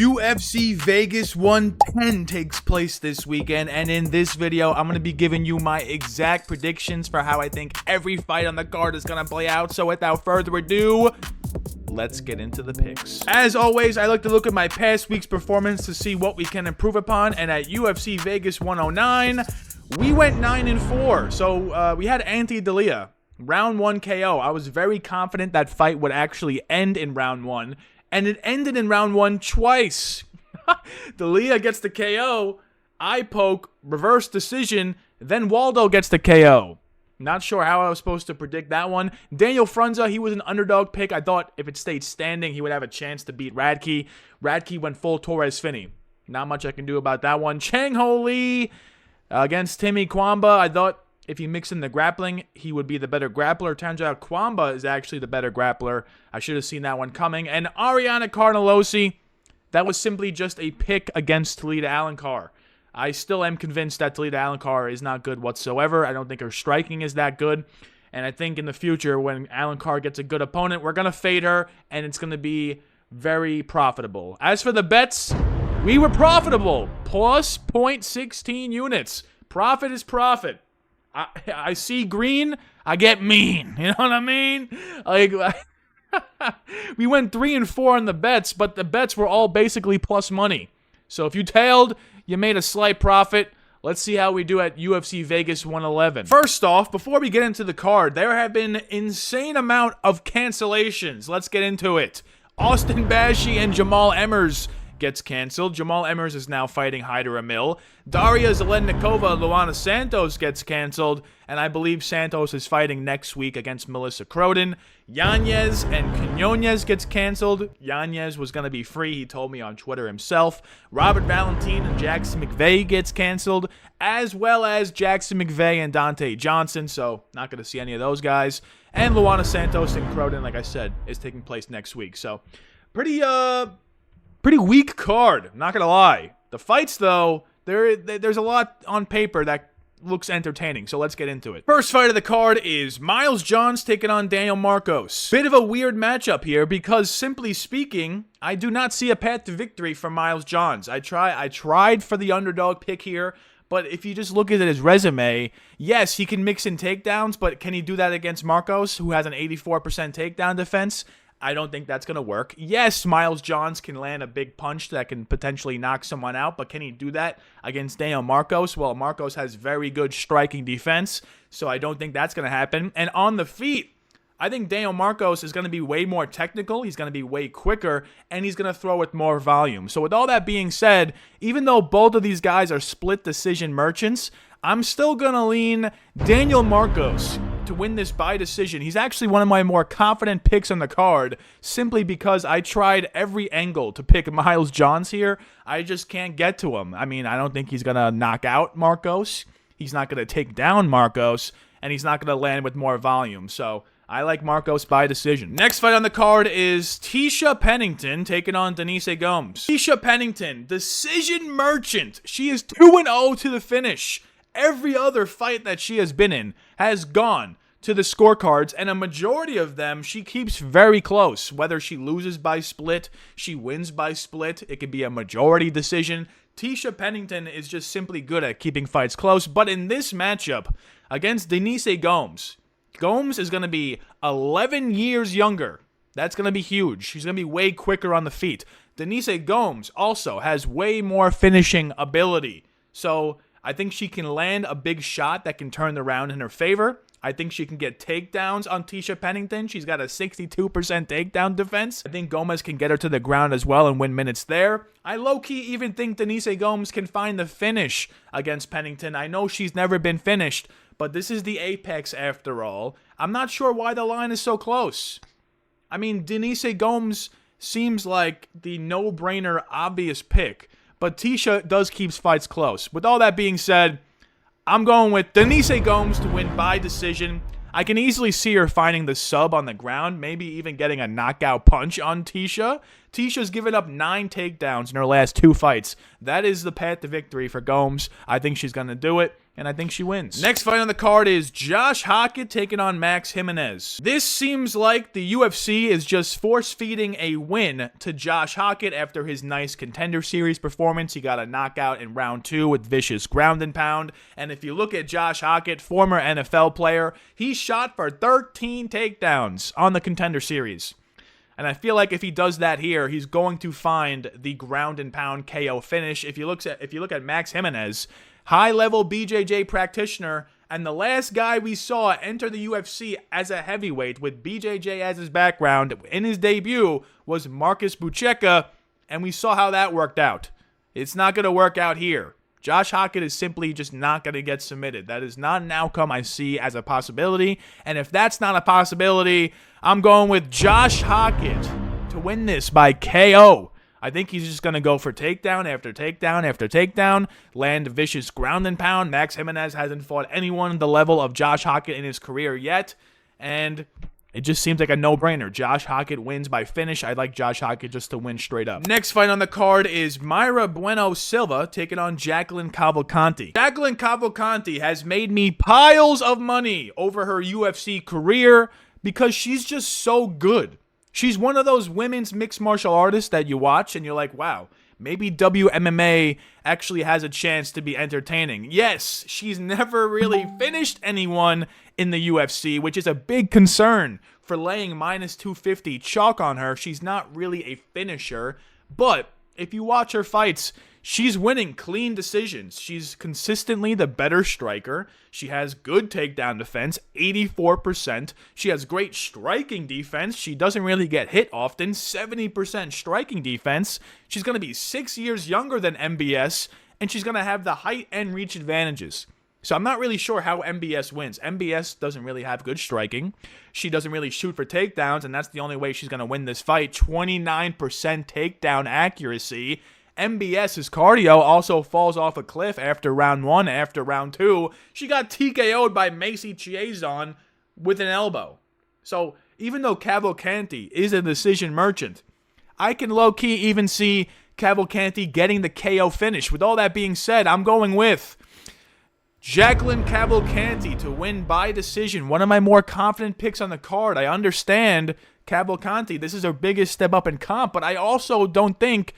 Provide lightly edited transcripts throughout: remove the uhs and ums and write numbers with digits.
UFC Vegas 110 takes place this weekend, and in this video, I'm going to be giving you my exact predictions for how I think every fight on the card is going to play out. So without further ado, let's get into the picks. As always, I like to look at my past week's performance to see what we can improve upon, and at UFC Vegas 109, we went 9-4. So we had Tecia, round 1 KO. I was very confident that fight would actually end in round 1. And it ended in round 1 twice. Tecia gets the KO, eye poke, reverse decision, then Waldo gets the KO. Not sure how I was supposed to predict that one. Daniel Frunza, he was an underdog pick. I thought if it stayed standing, he would have a chance to beat Radke. Radke went full Torres Finney. Not much I can do about that one. Chang Ho Lee against Timmy Kwamba. I thought if he mixed in the grappling, he would be the better grappler. Turns out Kwamba is actually the better grappler. I should have seen that one coming. And Ariana Carnelosi, that was simply just a pick against Talita Alencar. I still am convinced that Talita Alencar is not good whatsoever. I don't think her striking is that good. And I think in the future, when Alencar gets a good opponent, we're going to fade her, and it's going to be very profitable. As for the bets, we were profitable. Plus 0.16 units. Profit is profit. I see green, I get mean. You know what I mean? Like, we went 3-4 on the bets, but the bets were all basically plus money. So if you tailed, you made a slight profit. Let's see how we do at UFC Vegas 111. First off, before we get into the card, there have been an insane amount of cancellations. Let's get into it. Austin Bashi and Jamall Emmers gets canceled. Jamall Emmers is now fighting Hyder Amil. Daria Zelennikova, Luana Santos gets canceled, and I believe Santos is fighting next week against Melissa Croden. Yanez and Quinones gets canceled. Yanez was going to be free, he told me on Twitter himself. Robert Valentin and Jackson McVeigh gets canceled, as well as Jackson McVeigh and Dante Johnson, so not going to see any of those guys. And Luana Santos and Croden, like I said, is taking place next week. So, pretty weak card, not gonna lie. The fights, though, there's a lot on paper that looks entertaining, so let's get into it. First fight of the card is Miles Johns taking on Daniel Marcos. Bit of a weird matchup here because, simply speaking, I do not see a path to victory for Miles Johns. I tried for the underdog pick here, but if you just look at his resume, yes, he can mix in takedowns, but can he do that against Marcos, who has an 84% takedown defense? I don't think that's going to work. Yes, Miles Johns can land a big punch that can potentially knock someone out, but can he do that against Daniel Marcos? Well, Marcos has very good striking defense, so I don't think that's going to happen. And on the feet, I think Daniel Marcos is going to be way more technical, he's going to be way quicker, and he's going to throw with more volume. So with all that being said, even though both of these guys are split decision merchants, I'm still going to lean Daniel Marcos to win this by decision. He's actually one of my more confident picks on the card, simply because I tried every angle to pick Miles Johns here. I just can't get to him. I mean, I don't think he's going to knock out Marcos. He's not going to take down Marcos, and he's not going to land with more volume. So I like Marcos by decision. Next fight on the card is Tecia Pennington taking on Denise Gomes. Tecia Pennington, decision merchant. She is 2-0 to the finish. Every other fight that she has been in has gone to the scorecards, and a majority of them she keeps very close. Whether she loses by split, she wins by split, it could be a majority decision. Tecia Pennington is just simply good at keeping fights close, but in this matchup against Denise Gomes, Gomes is going to be 11 years younger. That's going to be huge. She's going to be way quicker on the feet. Denise Gomes also has way more finishing ability. So I think she can land a big shot that can turn the round in her favor. I think she can get takedowns on Tecia Pennington. She's got a 62% takedown defense. I think Gomes can get her to the ground as well and win minutes there. I low-key even think Denise Gomes can find the finish against Pennington. I know she's never been finished, but this is the apex after all. I'm not sure why the line is so close. I mean, Denise Gomes seems like the no-brainer obvious pick, but Tecia does keep fights close. With all that being said, I'm going with Denise Gomes to win by decision. I can easily see her finding the sub on the ground, maybe even getting a knockout punch on Tecia. Ticia's given up 9 takedowns in her last 2 fights. That is the path to victory for Gomes. I think she's going to do it. and I think she wins. Next fight on the card is Josh Hokit taking on Max Gimenis. This seems like the UFC is just force-feeding a win to Josh Hokit after his nice Contender Series performance. He got a knockout in round 2 with vicious ground and pound. And if you look at Josh Hokit, former NFL player, he shot for 13 takedowns on the Contender Series. And I feel like if he does that here, he's going to find the ground and pound KO finish. If you look at Max Gimenis, high-level BJJ practitioner, and the last guy we saw enter the UFC as a heavyweight with BJJ as his background in his debut was Marcus Buchecha, and we saw how that worked out. It's not going to work out here. Josh Hokit is simply just not going to get submitted. That is not an outcome I see as a possibility, and if that's not a possibility, I'm going with Josh Hokit to win this by KO. I think he's just going to go for takedown after takedown after takedown, land vicious ground and pound. Max Gimenis hasn't fought anyone the level of Josh Hokit in his career yet, and it just seems like a no-brainer. Josh Hokit wins by finish. I'd like Josh Hokit just to win straight up. Next fight on the card is Mayra Bueno Silva taking on Jacqueline Cavalcanti. Jacqueline Cavalcanti has made me piles of money over her UFC career because she's just so good. She's one of those women's mixed martial artists that you watch and you're like, wow, maybe WMMA actually has a chance to be entertaining. Yes, she's never really finished anyone in the UFC, which is a big concern for laying minus 250 chalk on her. She's not really a finisher, but if you watch her fights, she's winning clean decisions. She's consistently the better striker. She has good takedown defense, 84%. She has great striking defense. She doesn't really get hit often, 70% striking defense. She's going to be 6 years younger than MBS, and she's going to have the height and reach advantages. So I'm not really sure how MBS wins. MBS doesn't really have good striking. She doesn't really shoot for takedowns, and that's the only way she's going to win this fight. 29% takedown accuracy. MBS's cardio also falls off a cliff after round 1. After round 2, she got TKO'd by Macy Chiasson with an elbow. So even though Cavalcanti is a decision merchant, I can low-key even see Cavalcanti getting the KO finish. With all that being said, I'm going with Jacqueline Cavalcanti to win by decision. One of my more confident picks on the card. I understand Cavalcanti, this is her biggest step up in comp, but I also don't think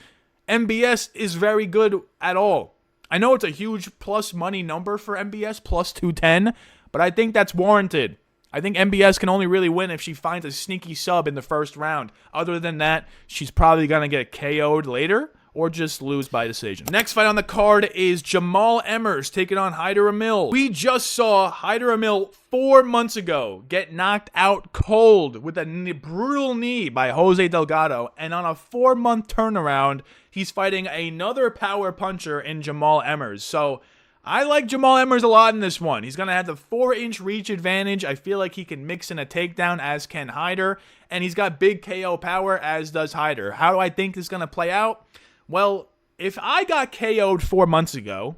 MBS is very good at all. I know it's a huge plus money number for MBS, plus 210, but I think that's warranted. I think MBS can only really win if she finds a sneaky sub in the first round. Other than that, she's probably going to get KO'd later or just lose by decision. Next fight on the card is Jamall Emmers taking on Hyder Amil. We just saw Hyder Amil 4 months ago get knocked out cold with a brutal knee by Jose Delgado, and on a 4-month turnaround, he's fighting another power puncher in Jamall Emmers. So I like Jamall Emmers a lot in this one. He's going to have the 4-inch reach advantage. I feel like he can mix in a takedown, as can Hyder, and he's got big KO power, as does Hyder. How do I think this is going to play out? Well, if I got KO'd 4 months ago,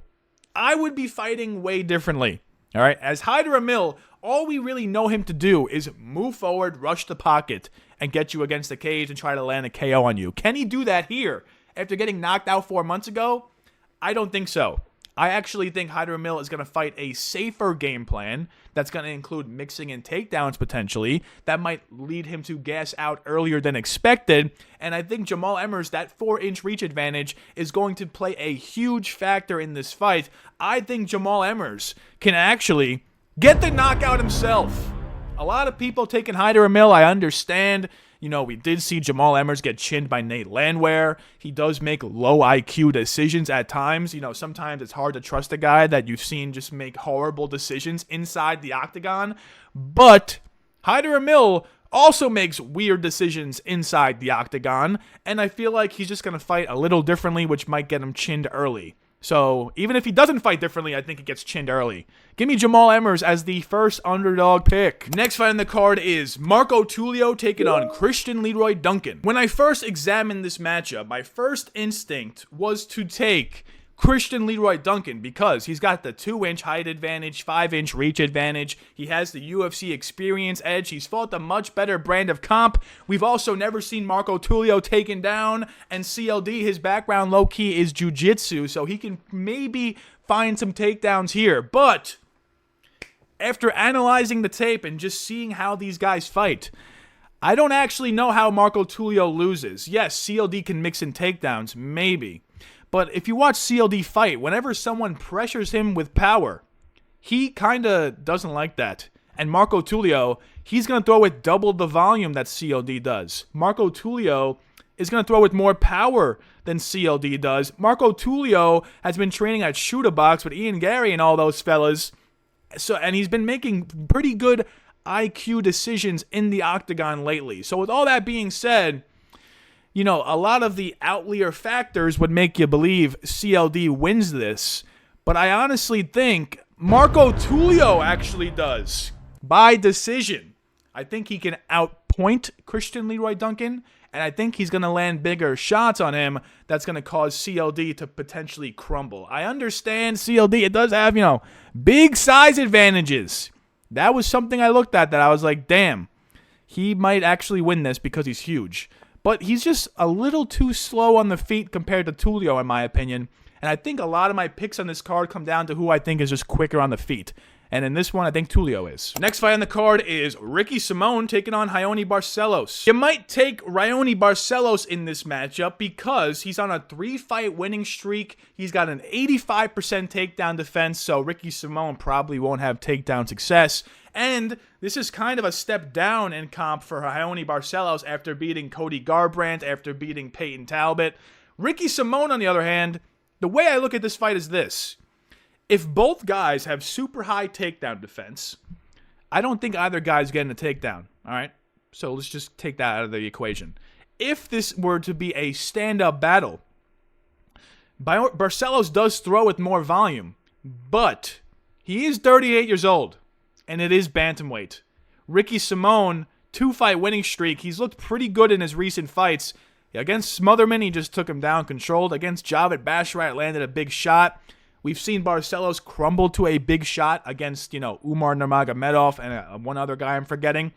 I would be fighting way differently. All right, as Hyder Amil, all we really know him to do is move forward, rush the pocket, and get you against the cage and try to land a KO on you. Can he do that here after getting knocked out 4 months ago? I don't think so. I actually think Hyder Amil is going to fight a safer game plan that's going to include mixing in takedowns potentially. That might lead him to gas out earlier than expected. And I think Jamall Emmers, that 4-inch reach advantage, is going to play a huge factor in this fight. I think Jamall Emmers can actually get the knockout himself. A lot of people taking Hyder Amil, I understand. You know, we did see Jamall Emmers get chinned by Nate Landwehr. He does make low IQ decisions at times. You know, sometimes it's hard to trust a guy that you've seen just make horrible decisions inside the octagon. But Hyder Amil also makes weird decisions inside the octagon, and I feel like he's just going to fight a little differently, which might get him chinned early. So even if he doesn't fight differently, I think he gets chinned early. Give me Jamall Emmers as the first underdog pick. Next fight on the card is Marco Tulio taking on Christian Leroy Duncan. When I first examined this matchup, my first instinct was to take Leroy Duncan, because he's got the 2-inch height advantage, 5-inch reach advantage. He has the UFC experience edge. He's fought a much better brand of comp. We've also never seen Marco Tulio taken down, and CLD, his background low-key is jiu-jitsu, so he can maybe find some takedowns here. But after analyzing the tape and just seeing how these guys fight, I don't actually know how Marco Tulio loses. Yes, CLD can mix in takedowns, maybe. But if you watch CLD fight, whenever someone pressures him with power, he kind of doesn't like that. And Marco Tulio, he's going to throw with double the volume that CLD does. Marco Tulio is going to throw with more power than CLD does. Marco Tulio has been training at Shooter Box with Ian Gary and all those fellas. And he's been making pretty good IQ decisions in the octagon lately. So with all that being said, you know, a lot of the outlier factors would make you believe CLD wins this. But I honestly think Marco Tulio actually does. By decision. I think he can outpoint Leroy Duncan. And I think he's going to land bigger shots on him that's going to cause CLD to potentially crumble. I understand CLD, it does have, you know, big size advantages. That was something I looked at that I was like, damn, he might actually win this because he's huge. But he's just a little too slow on the feet compared to Tulio, in my opinion. And I think a lot of my picks on this card come down to who I think is just quicker on the feet. And in this one, I think Tulio is. Next fight on the card is Ricky Simón taking on Raoni Barcelos. You might take Raoni Barcelos in this matchup because he's on a 3-fight winning streak. He's got an 85% takedown defense, so Ricky Simón probably won't have takedown success. And this is kind of a step down in comp for Raoni Barcelos after beating Cody Garbrandt, after beating Peyton Talbot. Ricky Simón, on the other hand, the way I look at this fight is this. If both guys have super high takedown defense, I don't think either guy's getting a takedown, all right? So let's just take that out of the equation. If this were to be a stand-up battle, Barcelos does throw with more volume, but he is 38 years old, and it is bantamweight. Ricky Simón, 2-fight winning streak. He's looked pretty good in his recent fights. Against Smotherman, he just took him down controlled. Against Javid Basharat, landed a big shot. We've seen Barcelos crumble to a big shot against, you know, Umar Nurmagomedov and one other guy I'm forgetting.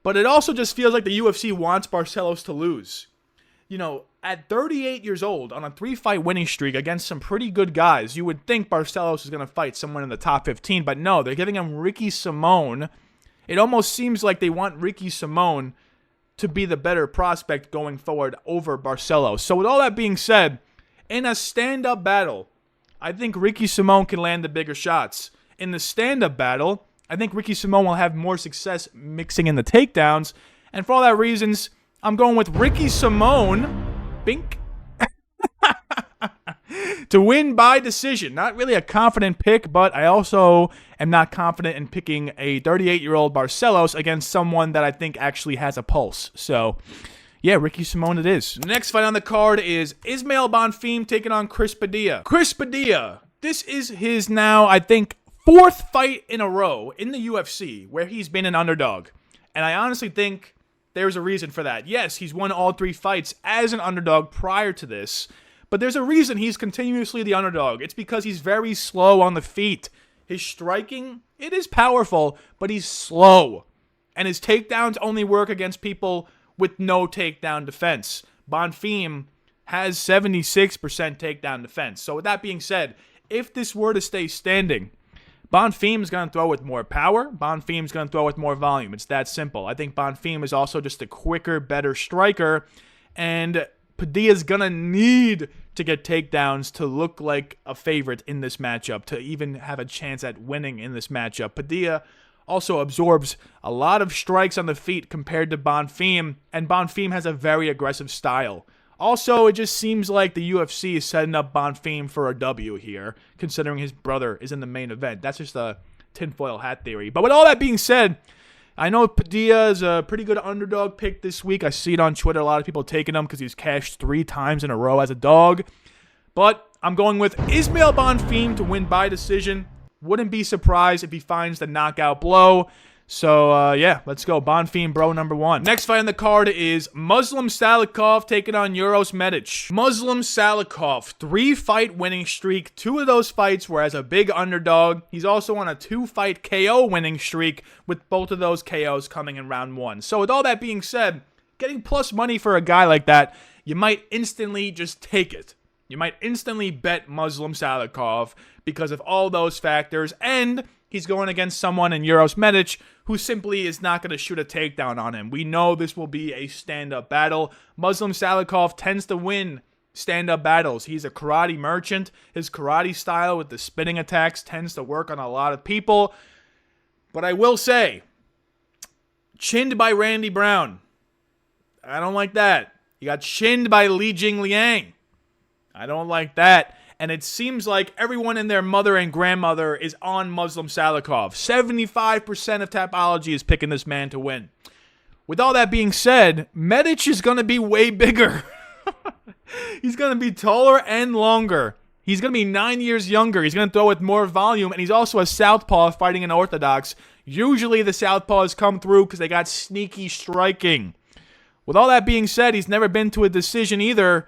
But it also just feels like the UFC wants Barcelos to lose. You know, at 38 years old, on a 3-fight winning streak against some pretty good guys, you would think Barcelos is going to fight someone in the top 15. But no, they're giving him Ricky Simón. It almost seems like they want Ricky Simón to be the better prospect going forward over Barcelos. So with all that being said, in a stand-up battle, I think Ricky Simón can land the bigger shots. In the stand-up battle, I think Ricky Simón will have more success mixing in the takedowns. And for all that reasons, I'm going with Ricky Simón, bink, to win by decision. Not really a confident pick, but I also am not confident in picking a 38-year-old Barcelos against someone that I think actually has a pulse. So yeah, Ricky Simón it is. Next fight on the card is Ismael Bonfim taking on Chris Padilla. Chris Padilla, this is his now, I think, 4th fight in a row in the UFC where he's been an underdog. And I honestly think there's a reason for that. Yes, he's won all 3 fights as an underdog prior to this, but there's a reason he's continuously the underdog. It's because he's very slow on the feet. His striking, it is powerful, but he's slow. And his takedowns only work against people with no takedown defense. Bonfim has 76% takedown defense. So with that being said, if this were to stay standing, Bonfim's going to throw with more power. Bonfim's going to throw with more volume. It's that simple. I think Bonfim is also just a quicker, better striker. And Padilla's going to need to get takedowns to look like a favorite in this matchup, to even have a chance at winning in this matchup. Padilla also absorbs a lot of strikes on the feet compared to Bonfim, and Bonfim has a very aggressive style. Also, it just seems like the UFC is setting up Bonfim for a W here, considering his brother is in the main event. That's just a tinfoil hat theory. But with all that being said, I know Padilla is a pretty good underdog pick this week. I see it on Twitter, a lot of people taking him because he's cashed 3 times in a row as a dog. But I'm going with Ismael Bonfim to win by decision. Wouldn't be surprised if he finds the knockout blow. So, yeah, let's go. BONFIM Bro number 1. Next fight on the card is Muslim Salikhov taking on Uros Medic. Muslim Salikhov, 3-fight winning streak. 2 of those fights were as a big underdog. He's also on a 2-fight KO winning streak, with both of those KOs coming in round 1. So, with all that being said, getting plus money for a guy like that, you might instantly just take it. You might instantly bet Muslim Salikhov because of all those factors, and he's going against someone in Uros Medic who simply is not going to shoot a takedown on him. We know this will be a stand-up battle. Muslim Salikhov tends to win stand-up battles. He's a karate merchant. His karate style with the spinning attacks tends to work on a lot of people. But I will say, chinned by Randy Brown. I don't like that. He got chinned by Li Jing Liang. I don't like that. And it seems like everyone and their mother and grandmother is on Muslim Salikhov. 75% of Tapology is picking this man to win. With all that being said, Medic is going to be way bigger. He's going to be taller and longer. He's going to be 9 years younger. He's going to throw with more volume. And he's also a southpaw fighting an orthodox. Usually the southpaws come through because they got sneaky striking. With all that being said, he's never been to a decision either.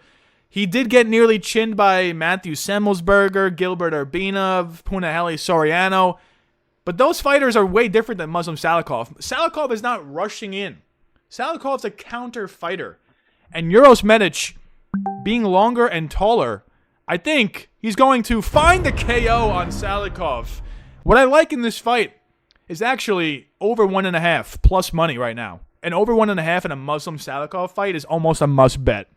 He did get nearly chinned by Matthew Semmelsberger, Gilbert Urbina, Punahele Soriano. But those fighters are way different than Muslim Salikhov. Salikhov is not rushing in. Salikhov's a counter fighter. And Uros Medic, being longer and taller, I think he's going to find the KO on Salikhov. What I like in this fight is actually over 1.5 plus money right now. And over 1.5 in a Muslim Salikhov fight is almost a must bet.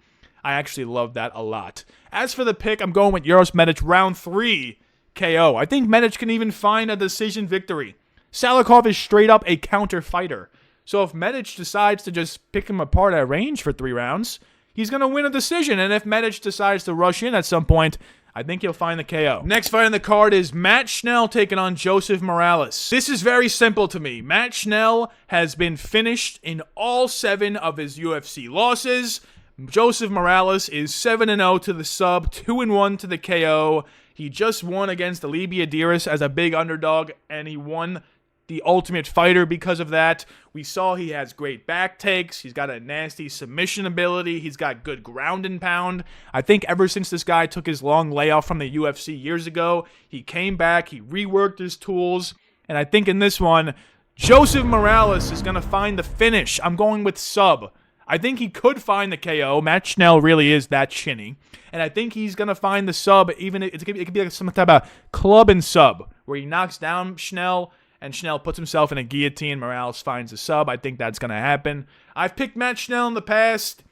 I actually love that a lot. As for the pick, I'm going with Uros Medic round 3 KO. I think Medic can even find a decision victory. Salikhov is straight up a counter fighter. So if Medic decides to just pick him apart at range for 3 rounds, he's going to win a decision. And if Medic decides to rush in at some point, I think he'll find the KO. Next fight on the card is Matt Schnell taking on Joseph Morales. This is very simple to me. Matt Schnell has been finished in all 7 of his UFC losses. Joseph Morales is 7-0 to the sub, 2-1 to the KO. He just won against Alibia Diris as a big underdog, and he won the Ultimate Fighter because of that. We saw he has great back takes. He's got a nasty submission ability. He's got good ground and pound. I think ever since this guy took his long layoff from the UFC years ago, he came back, he reworked his tools, and I think in this one, Joseph Morales is going to find the finish. I'm going with sub. I think he could find the KO. Matt Schnell really is that chinny. And I think he's going to find the sub. Even it could be like some type of club and sub where he knocks down Schnell and Schnell puts himself in a guillotine. Morales finds the sub. I think that's going to happen. I've picked Matt Schnell in the past.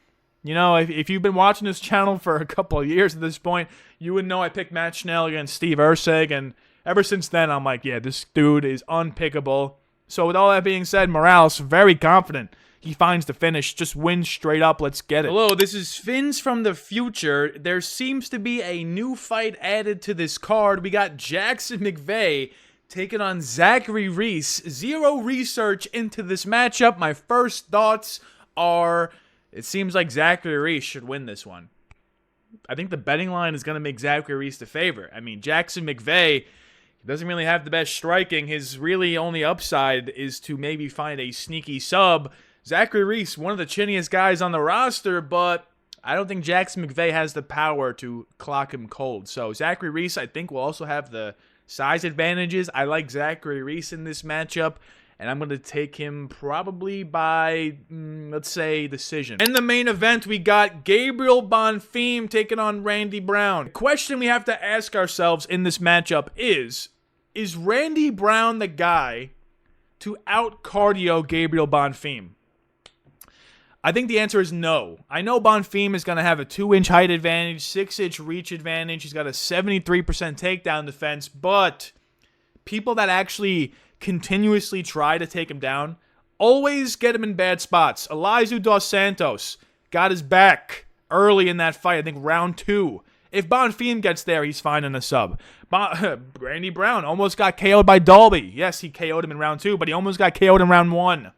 You know, if you've been watching this channel for a couple of years at this point, you would know I picked Matt Schnell against Steve Ursig. And ever since then, I'm like, yeah, this dude is unpickable. So with all that being said, Morales, very confident. He finds the finish, just wins straight up, let's get it. Hello, this is Fins from the future. There seems to be a new fight added to this card. We got Jackson McVeigh taking on Zachary Reese. Zero research into this matchup. My first thoughts are, it seems like Zachary Reese should win this one. I think the betting line is going to make Zachary Reese the favorite. I mean, Jackson McVeigh doesn't really have the best striking. His really only upside is to maybe find a sneaky sub. Zachary Reese, one of the chinniest guys on the roster, but I don't think Jackson McVeigh has the power to clock him cold. So Zachary Reese, I think, will also have the size advantages. I like Zachary Reese in this matchup, and I'm going to take him probably by, let's say, decision. In the main event, we got Gabriel Bonfim taking on Randy Brown. The question we have to ask ourselves in this matchup is Randy Brown the guy to out-cardio Gabriel Bonfim? I think the answer is no. I know Bonfim is going to have a 2-inch height advantage, 6-inch reach advantage. He's got a 73% takedown defense, but people that actually continuously try to take him down always get him in bad spots. Elizu Dos Santos got his back early in that fight, I think round 2. If Bonfim gets there, he's fine in a sub. Randy Brown almost got KO'd by Dalby. Yes, he KO'd him in round 2, but he almost got KO'd in round 1.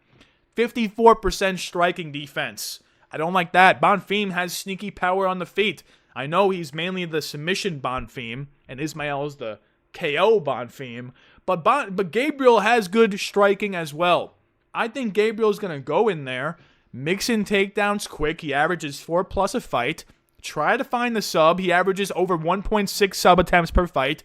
54% striking defense. I don't like that. Bonfim has sneaky power on the feet. I know he's mainly the submission Bonfim, and Ismael is the KO BONFIM, but Gabriel has good striking as well. I think Gabriel's going to go in there, mix in takedowns quick. He averages 4+ a fight. Try to find the sub. He averages over 1.6 sub attempts per fight,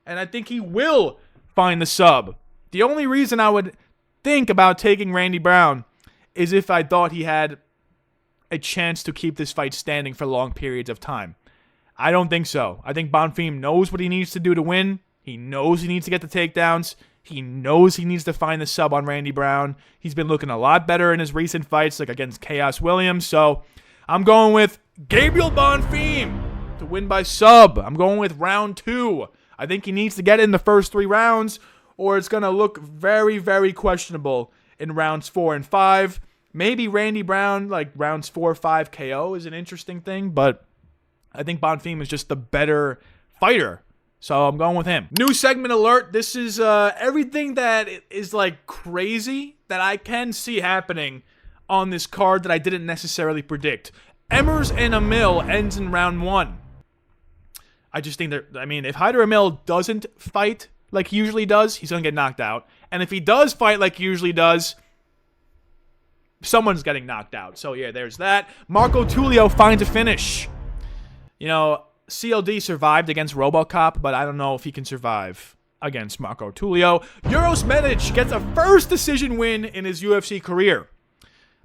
and I think he will find the sub. The only reason I would think about taking Randy Brown is if I thought he had a chance to keep this fight standing for long periods of time. I don't think so. I think BONFIM knows what he needs to do to win. He knows he needs to get the takedowns. He knows he needs to find the sub on Randy Brown. He's been looking a lot better in his recent fights, like against Chaos Williams. So I'm going with Gabriel BONFIM to win by sub. I'm going with round 2. I think he needs to get it in the first 3 rounds, or it's going to look very, very questionable in rounds 4 and 5. Maybe Randy Brown, like rounds 4 or 5 KO is an interesting thing, but I think BONFIM is just the better fighter. So I'm going with him. New segment alert. This is everything that is like crazy that I can see happening on this card that I didn't necessarily predict. Emmers and Amil ends in round 1. I just think that, I mean, if Hyder Amil doesn't fight like he usually does, he's going to get knocked out. And if he does fight like he usually does, someone's getting knocked out. So yeah, there's that. Marco Tulio finds a finish. You know, CLD survived against RoboCop, but I don't know if he can survive against Marco Tulio. Uros gets a first decision win in his UFC career.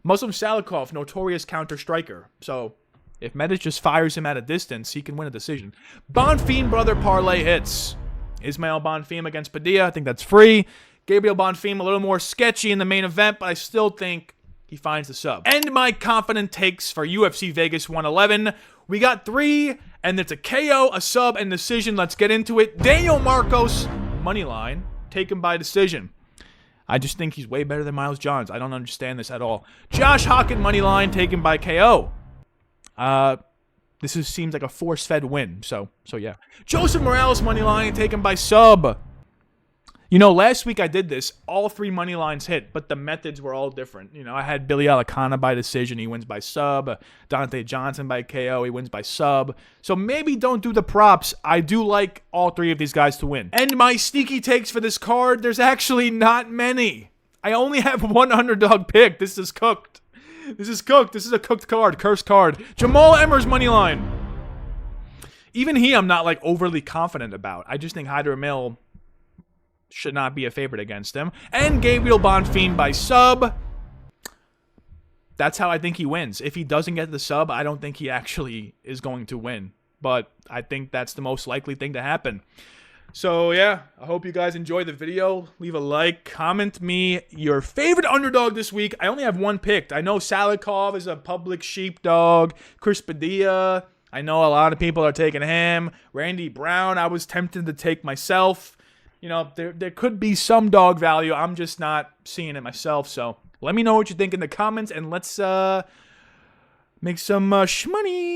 Muslim Salikhov, notorious counter-striker. So if Medic just fires him at a distance, he can win a decision. BONFIM brother parlay hits. Ismael BONFIM against Padilla. I think that's free. Gabriel BONFIM a little more sketchy in the main event, but I still think he finds the sub. And my confident takes for UFC Vegas 111. We got 3, and it's a KO, a sub, and decision. Let's get into it. Daniel Marcos, moneyline, taken by decision. I just think he's way better than Miles Johns. I don't understand this at all. Josh Hokit, moneyline, taken by KO. This seems like a force-fed win, so yeah. Joseph Morales, moneyline, taken by sub. You know, last week I did this. All 3 money lines hit, but the methods were all different. You know, I had Billy Alicana by decision. He wins by sub. Dante Johnson by KO. He wins by sub. So maybe don't do the props. I do like all 3 of these guys to win. And my sneaky takes for this card, there's actually not many. I only have 1 underdog pick. This is cooked. This is cooked. This is a cooked card. Cursed card. Jamall Emmers money line. Even he I'm not like overly confident about. I just think Hyder Amil should not be a favorite against him. And Gabriel BONFIM by sub. That's how I think he wins. If he doesn't get the sub, I don't think he actually is going to win. But I think that's the most likely thing to happen. So yeah, I hope you guys enjoyed the video. Leave a like, comment me your favorite underdog this week. I only have 1 picked. I know Salikhov is a public sheepdog. Chris Padilla, I know a lot of people are taking him. Randy Brown, I was tempted to take myself. You know, there could be some dog value. I'm just not seeing it myself. So let me know what you think in the comments, and let's make some shmoney.